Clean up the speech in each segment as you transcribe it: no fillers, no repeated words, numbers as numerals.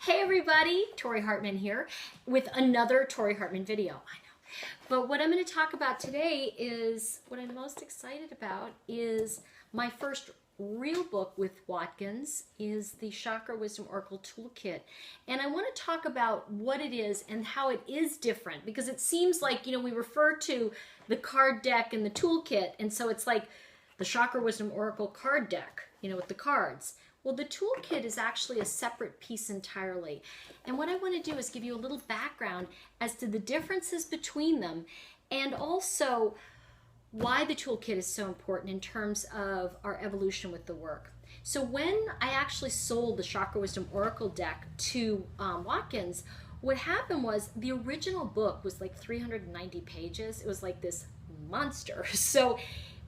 Hey everybody, Tori Hartman here with another Tori Hartman video. I know. But what I'm going to talk about today is, what I'm most excited about is my first real book with Watkins is the Chakra Wisdom Oracle Toolkit. And I want to talk about what it is and how it is different, because it seems like, we refer to the card deck and the toolkit, and so it's like the Chakra Wisdom Oracle card deck, with the cards. Well, the toolkit is actually a separate piece entirely. And what I want to do is give you a little background as to the differences between them, and also why the toolkit is so important in terms of our evolution with the work. So when I actually sold the Chakra Wisdom Oracle deck to Watkins, what happened was the original book was like 390 pages. It was like this monster. So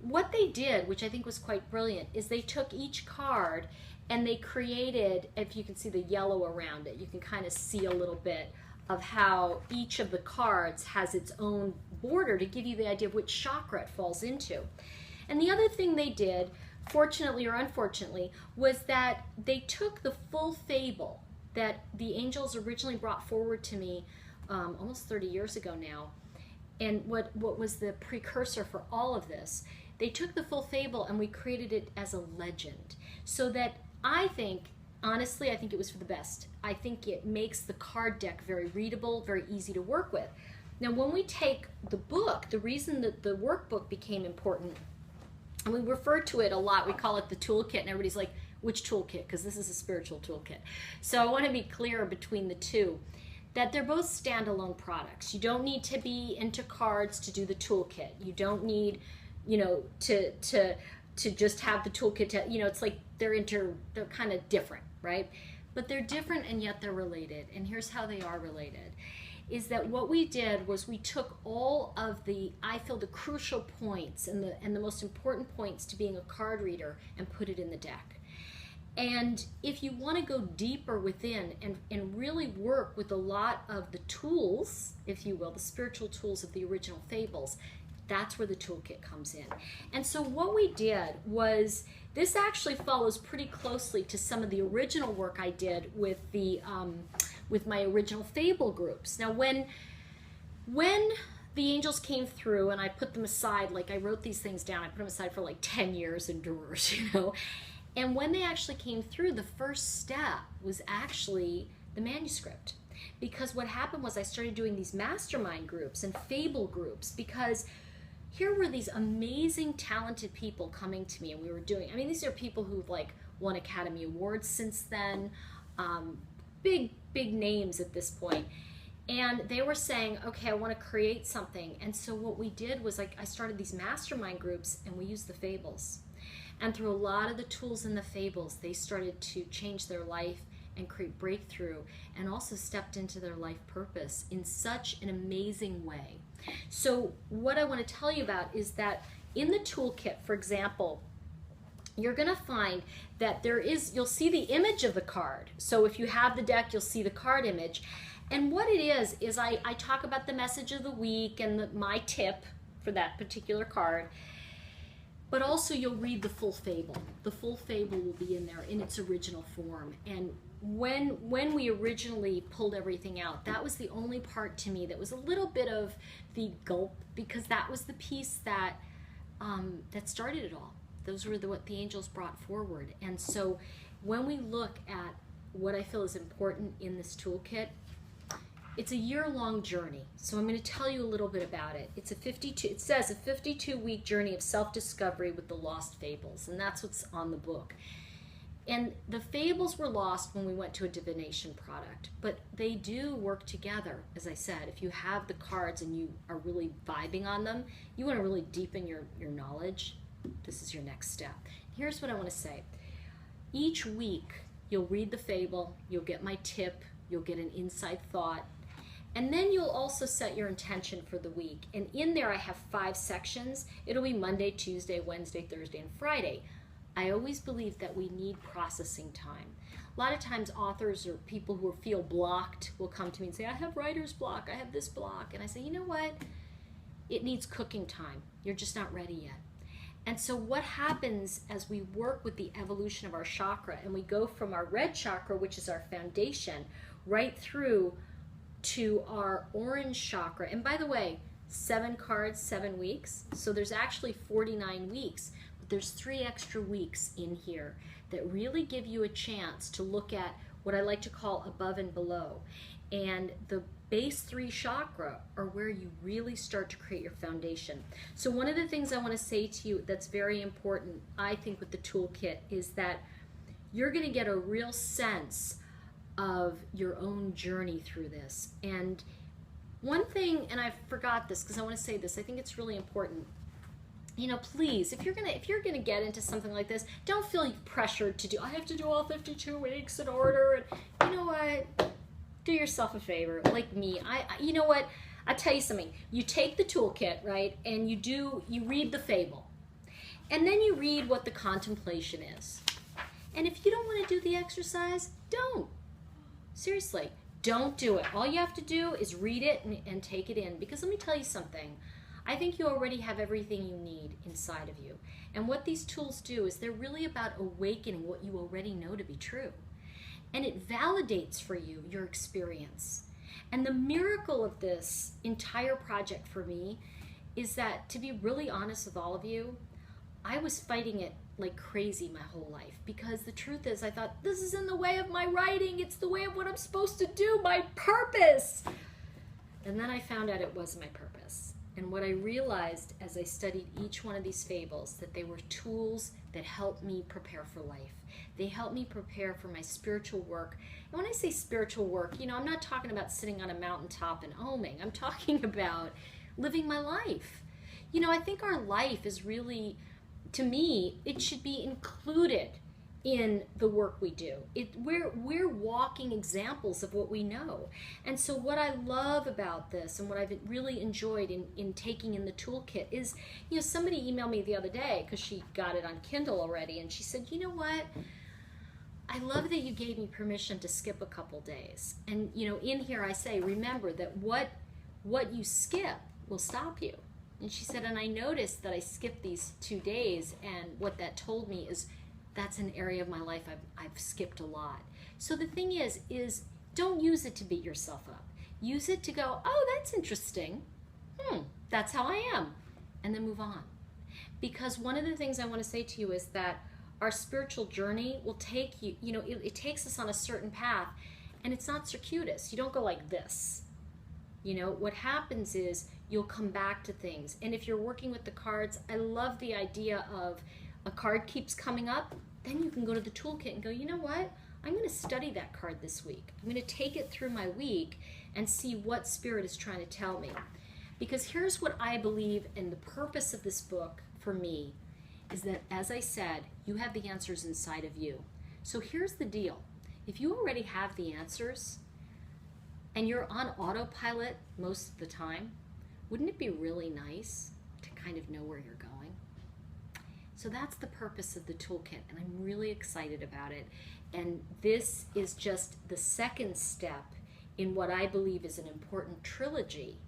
what they did, which I think was quite brilliant, is they took each card and they created, if you can see the yellow around it, you can kind of see a little bit of how each of the cards has its own border to give you the idea of which chakra it falls into. And the other thing they did, fortunately or unfortunately, was that they took the full fable that the angels originally brought forward to me almost 30 years ago now. And what was the precursor for all of this, they took the full fable and we created it as a legend, so that I think, honestly, I think it was for the best. I think it makes the card deck very readable, very easy to work with. Now, when we take the book, the reason that the workbook became important, and we refer to it a lot, we call it the toolkit, and everybody's like, which toolkit? Because this is a spiritual toolkit. So I want to be clear between the two, that they're both standalone products. You don't need to be into cards to do the toolkit. You don't need, to just have the toolkit to, it's like they're kind of different, right? But they're different and yet they're related. And here's how they are related, is that what we did was we took all of the, I feel, the crucial points and the most important points to being a card reader and put it in the deck. And if you want to go deeper within and really work with a lot of the tools, if you will, the spiritual tools of the original fables, that's where the toolkit comes in. And so what we did was, this actually follows pretty closely to some of the original work I did with the with my original fable groups. Now when the angels came through and I put them aside, like I wrote these things down, I put them aside for like 10 years in drawers, and when they actually came through, the first step was actually the manuscript. Because what happened was I started doing these mastermind groups and fable groups, because here were these amazing, talented people coming to me, and we were doing, these are people who've like won Academy Awards since then, big names at this point. And they were saying, okay, I want to create something. And so what we did was, like, I started these mastermind groups and we used the fables. And through a lot of the tools in the fables, they started to change their life and create breakthrough, and also stepped into their life purpose in such an amazing way. So what I want to tell you about is that in the toolkit, for example, you're going to find that you'll see the image of the card. So if you have the deck, you'll see the card image. And what it is I talk about the message of the week and my tip for that particular card. But also you'll read the full fable. The full fable will be in there in its original form. And when we originally pulled everything out, that was the only part to me that was a little bit of the gulp, because that was the piece that that started it all. Those were what the angels brought forward. And so when we look at what I feel is important in this toolkit, it's a year-long journey. So I'm going to tell you a little bit about it. It says a 52-week journey of self-discovery with the lost fables, and that's what's on the book. And the fables were lost when we went to a divination product, but they do work together. As I said, if you have the cards and you are really vibing on them, you want to really deepen your knowledge, this is your next step. Here's what I want to say. Each week, you'll read the fable, you'll get my tip, you'll get an inside thought, and then you'll also set your intention for the week. And in there I have 5 sections. It'll be Monday, Tuesday, Wednesday, Thursday, and Friday. I always believe that we need processing time. A lot of times authors or people who feel blocked will come to me and say, I have writer's block, I have this block. And I say, you know what? It needs cooking time. You're just not ready yet. And so what happens as we work with the evolution of our chakra and we go from our red chakra, which is our foundation, right through to our orange chakra. And by the way, 7 cards, 7 weeks. So there's actually 49 weeks, but there's 3 extra weeks in here that really give you a chance to look at what I like to call above and below. And the base 3 chakra are where you really start to create your foundation. So one of the things I want to say to you that's very important, I think, with the toolkit is that you're going to get a real sense of your own journey through this. And one thing, and I forgot this because I want to say this, I think it's really important. You know, please, if you're gonna get into something like this, don't feel pressured to do. I have to do all 52 weeks in order. And you know what? Do yourself a favor, like me. You know what? I'll tell you something. You take the toolkit, right, and you read the fable, and then you read what the contemplation is. And if you don't want to do the exercise, don't. Seriously, don't do it. All you have to do is read it and take it in. Because let me tell you something. I think you already have everything you need inside of you. And what these tools do is they're really about awakening what you already know to be true. And it validates for you your experience. And the miracle of this entire project for me is that, to be really honest with all of you, I was fighting it like crazy my whole life, because the truth is I thought, this is in the way of my writing, it's the way of what I'm supposed to do, my purpose. And then I found out it was my purpose. And what I realized as I studied each one of these fables, that they were tools that helped me prepare for life. They helped me prepare for my spiritual work. And when I say spiritual work, you know, I'm not talking about sitting on a mountaintop and oming. I'm talking about living my life. You know, I think our life is really, to me, it should be included in the work we do. We're walking examples of what we know. And so what I love about this and what I've really enjoyed in taking in the toolkit is, you know, somebody emailed me the other day because she got it on Kindle already, and she said, you know what? I love that you gave me permission to skip a couple days. And, you know, in here I say, remember that what you skip will stop you. And she said, and I noticed that I skipped these 2 days, and what that told me is that's an area of my life I've skipped a lot. So the thing is don't use it to beat yourself up. Use it to go, oh, that's interesting. That's how I am. And then move on. Because one of the things I want to say to you is that our spiritual journey will take you, you know, it takes us on a certain path, and it's not circuitous. You don't go like this. You know, what happens is you'll come back to things. And if you're working with the cards, I love the idea of a card keeps coming up, then you can go to the toolkit and go, you know what? I'm going to study that card this week. I'm going to take it through my week and see what Spirit is trying to tell me. Because here's what I believe, and the purpose of this book for me is that, as I said, you have the answers inside of you. So here's the deal. If you already have the answers and you're on autopilot most of the time, wouldn't it be really nice to kind of know where you're going? So that's the purpose of the toolkit, and I'm really excited about it. And this is just the second step in what I believe is an important trilogy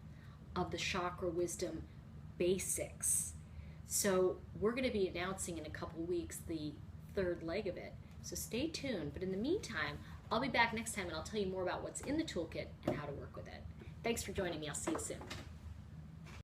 of the Chakra Wisdom basics. So we're going to be announcing in a couple weeks the third leg of it. So stay tuned. But in the meantime, I'll be back next time, and I'll tell you more about what's in the toolkit and how to work with it. Thanks for joining me. I'll see you soon.